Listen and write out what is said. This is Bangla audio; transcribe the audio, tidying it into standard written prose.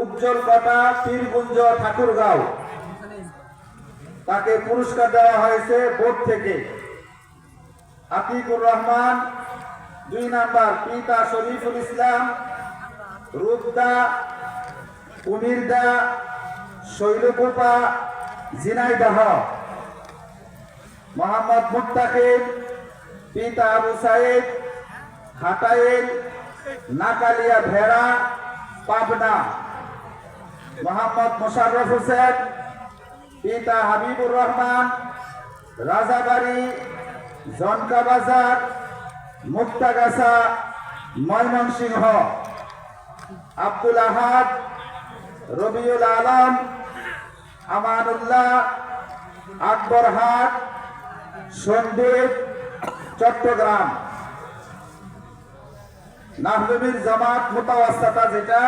উজ্জ্বল কটা পীরগুঞ্জ ঠাকুরগাঁও তাকে পুরস্কার দেওয়া হয়েছে বোর্ড থেকে। আতিকুর রহমান 2 নাম্বার, পিতা শরীফুল ইসলাম, রূপদা, কুমিরদা, শৈলকুপা, ঝিনাইদহ। মোহাম্মদ মুত্তাকিব, পিতা আবু সাইদ, হাটাইল, নাকালিয়া ভেড়া, পাবনা। মোহাম্মদ মোশাররফ হোসেন, পিতা হাবিবুর রহমান, রাজাবাড়ি, জনকা বাজার, মুক্তাগাছা, ময়মনসিংহ। আব্দুল আহাদ, রবিউল আলম, আমানুল্লাহ, আকবরহাট, সন্দ্বীপ, চট্টগ্রাম। নাহজুবির জামাত মুতাওয়াসসাতা যেটা